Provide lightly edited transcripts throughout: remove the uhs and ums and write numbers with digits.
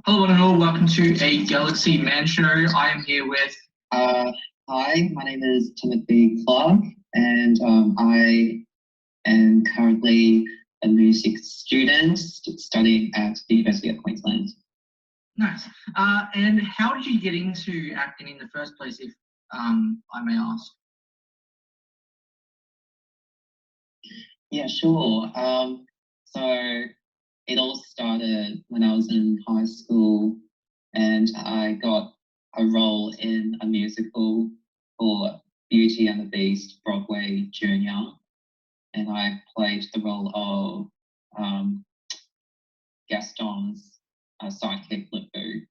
Hello, one and all. Welcome to a Galaxy Man Show. I am here with. Hi, my name is Timothy Clark, and I am currently a music student studying at the University of Queensland. Nice. And how did you get into acting in the first place, if I may ask? Yeah, sure. So it all started when I was in high school, and I got a role in a musical for Beauty and the Beast Broadway Junior, and I played the role of Gaston's sidekick, Lippu.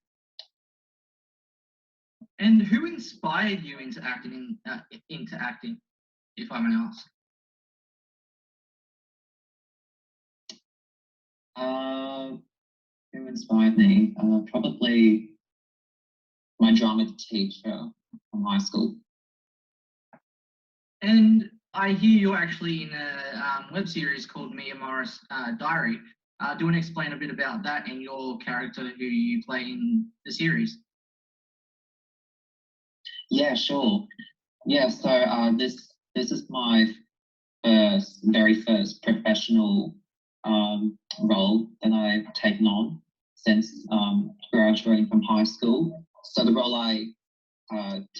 And who inspired you into acting? If I may ask. Who inspired me? Probably my drama teacher from high school. And I hear you're actually in a web series called Mia Morris Diary. Do you want to explain a bit about that and your character who you play in the series? Yeah, sure. Yeah, so this is my very first professional role that I've taken on since graduating from high school. So the role I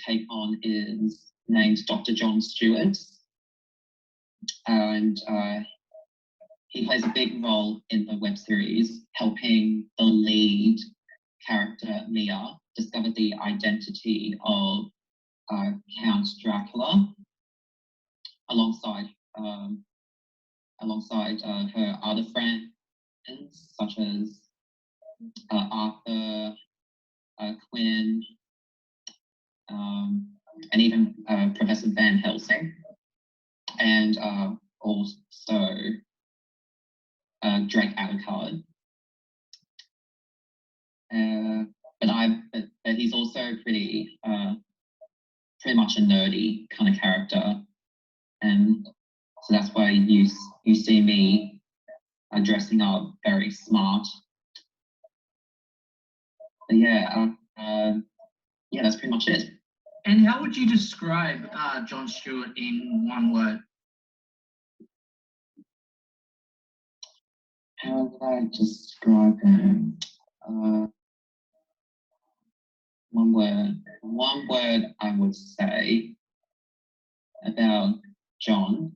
take on is named Dr. John Stuarts, and he plays a big role in the web series, helping the lead character Mia discover the identity of Count Dracula, alongside her other friends such as Arthur, Quinn, and even Professor Van Helsing, and also Drake Alucard. But he's also pretty much a nerdy kind of character, and so that's why you see me dressing up very smart. But yeah, that's pretty much it. And how would you describe Jon Stewart in one word? How would I describe him? One word I would say about John,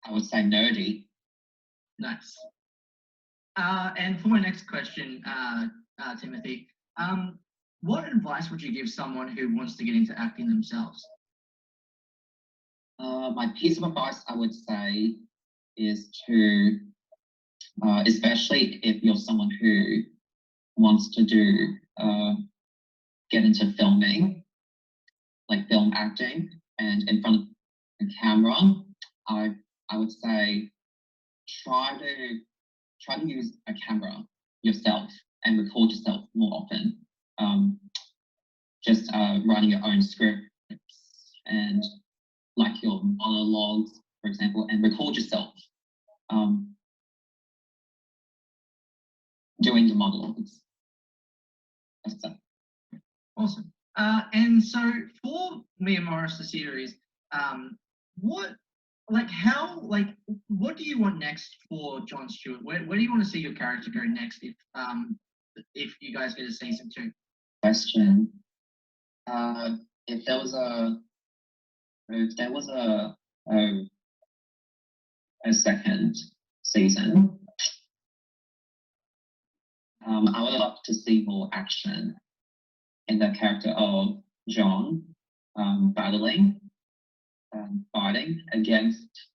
I would say nerdy. Nice. And for my next question, Timothy, what advice would you give someone who wants to get into acting themselves? My piece of advice I would say is to, especially if you're someone who wants to get into filming, like film acting, and in front of the camera, I would say try to use a camera yourself and record yourself more often. Just writing your own scripts and like your monologues, for example, and record yourself doing the monologues. That's it. Awesome. And so for Mia Morris, the series, what do you want next for Jon Stewart? Where do you want to see your character go next if you guys get a season 2? Question. If there was a second season, I would love to see more action in the character of John, fighting against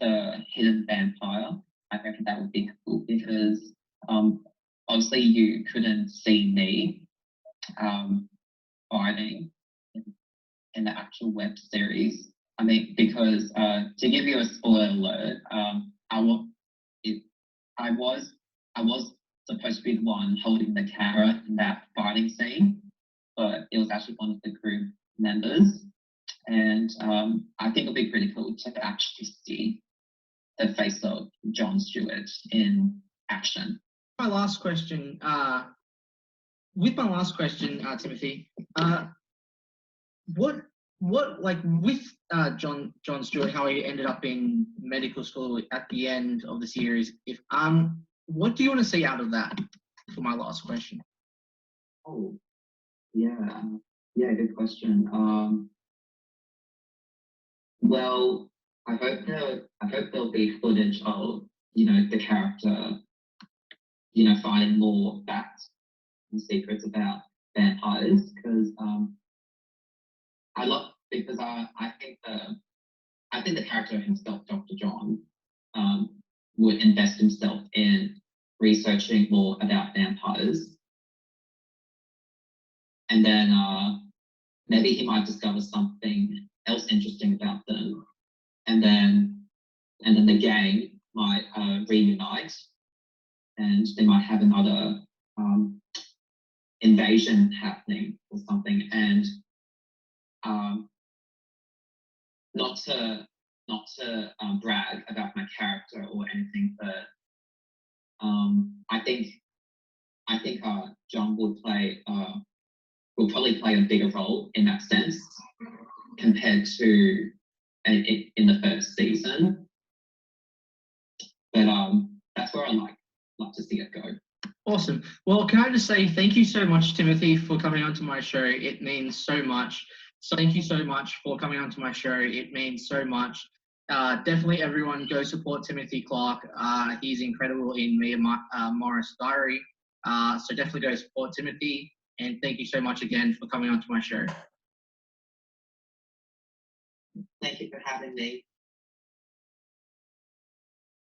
the hidden vampire. I reckon that would be cool because obviously you couldn't see me fighting in the actual web series. I mean, because to give you a spoiler alert, I was supposed to be the one holding the camera in that fighting scene, but it was actually one of the crew members. And I think it'll be pretty cool to actually see the face of John Stewart in action. My last question, Timothy, what like with John Stewart, how he ended up in medical school at the end of the series, if what do you want to see out of that for my last question? Oh, yeah, good question. Well, I hope there'll be footage of, the character, finding more facts and secrets about vampires, because I think the character himself, Dr. John, would invest himself in researching more about vampires, and then maybe he might discover something else interesting about them, and then the gang might reunite, and they might have another invasion happening or something. And not to brag about my character or anything, but I think John will probably play a bigger role in that sense compared to in the first season. But that's where I like to see it go. Awesome. Well, can I just say thank you so much, Timothy, for coming onto my show. It means so much. So thank you so much for coming onto my show. It means so much. Definitely everyone go support Timothy Clark. He's incredible in Mia Morris Diary. So definitely go support Timothy. And thank you so much again for coming onto my show. Thank you for having me.